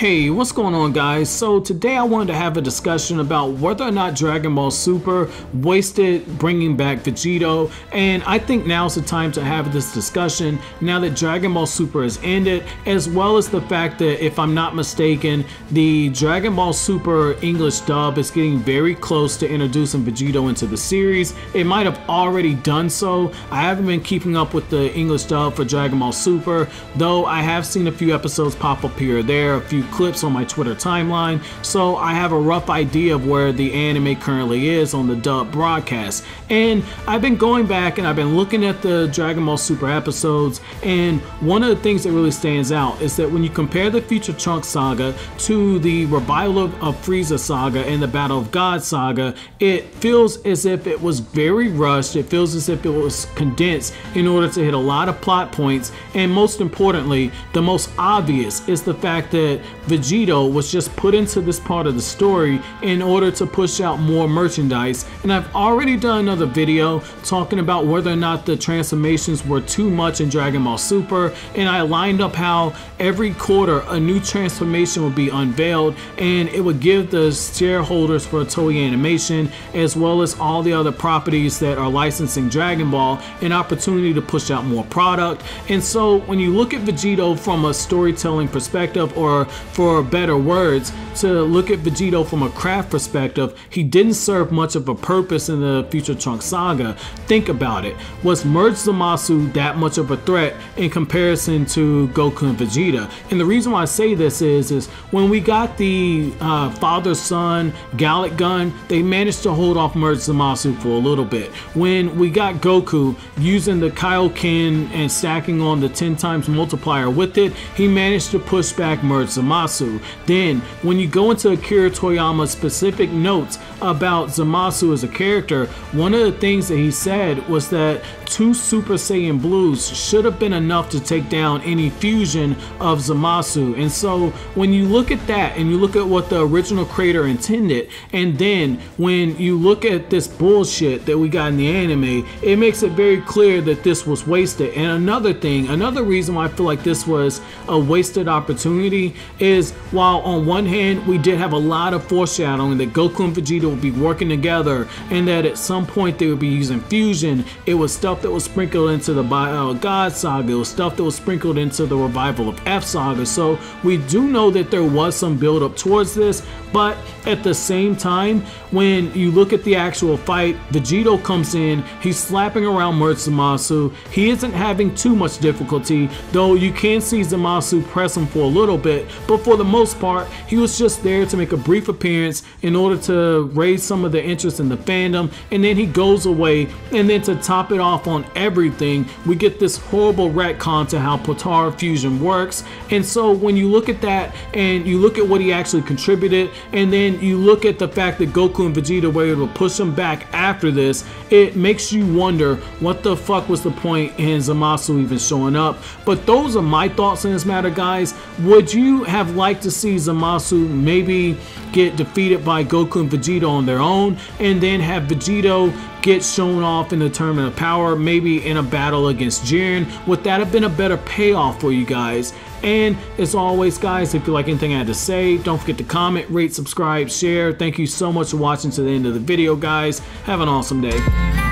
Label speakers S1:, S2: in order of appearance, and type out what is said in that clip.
S1: Hey, what's going on, guys? So today I wanted to have a discussion about whether or not Dragon Ball Super wasted bringing back Vegito, and I think now's the time to have this discussion now that Dragon Ball Super has ended, as well as the fact that, if I'm not mistaken, the Dragon Ball Super English dub is getting very close to introducing Vegito into the series. It might have already done so. I haven't been keeping up with the English dub for Dragon Ball Super, though I have seen a few episodes pop up here or there, a few clips on my Twitter timeline, so I have a rough idea of where the anime currently is on the dub broadcast. And I've been going back and I've been looking at the Dragon Ball Super episodes, and one of the things that really stands out is that when you compare the Future Trunks saga to the revival of Frieza saga and the Battle of God saga, it feels as if it was very rushed. It feels as if it was condensed in order to hit a lot of plot points, and most importantly, the most obvious is the fact that Vegito was just put into this part of the story in order to push out more merchandise. And I've already done another video talking about whether or not the transformations were too much in Dragon Ball Super, and I lined up how every quarter a new transformation would be unveiled, and it would give the shareholders for Toei Animation, as well as all the other properties that are licensing Dragon Ball, an opportunity to push out more product. And so when you look at Vegito from a storytelling perspective, or for better words, to look at Vegito from a craft perspective, he didn't serve much of a purpose in the Future Trunks saga. Think about it. Was Merged Zamasu that much of a threat in comparison to Goku and Vegeta? And the reason why I say this is when we got the father-son Gallic gun, they managed to hold off Merged Zamasu for a little bit. When we got Goku using the Kaioken and stacking on the 10 times multiplier with it, he managed to push back Merged Zamasu. Then when you go into Akira Toriyama's specific notes about Zamasu as a character, one of the things that he said was that 2 Super Saiyan Blues should have been enough to take down any fusion of Zamasu. And so when you look at that and you look at what the original creator intended, and then when you look at this bullshit that we got in the anime, it makes it very clear that this was wasted. And another reason why I feel like this was a wasted opportunity is, while on one hand we did have a lot of foreshadowing that Goku and Vegeta would be working together and that at some point they would be using fusion, it was stuff that was sprinkled into the God saga, it was stuff that was sprinkled into the revival of F saga. So we do know that there was some build up towards this, but at the same time, when you look at the actual fight, Vegito comes in, he's slapping around Merged Zamasu. He isn't having too much difficulty, though you can see Zamasu press him for a little bit, but for the most part, he was just there to make a brief appearance in order to raise some of the interest in the fandom, and then he goes away. And then to top it off on everything, we get this horrible retcon to how Potara fusion works. And so when you look at that and you look at what he actually contributed, and then you look at the fact that Goku and Vegeta were able to push him back after this, it makes you wonder what the fuck was the point in Zamasu even showing up. But those are my thoughts on this matter, guys. Would you have liked to see Zamasu maybe get defeated by Goku and Vegeta on their own, and then have Vegito get shown off in the Tournament of Power, maybe in a battle against Jiren? Would that have been a better payoff for you guys? And as always, guys, if you like anything I had to say, don't forget to comment, rate, subscribe, share. Thank you so much for watching to the end of the video, guys. Have an awesome day.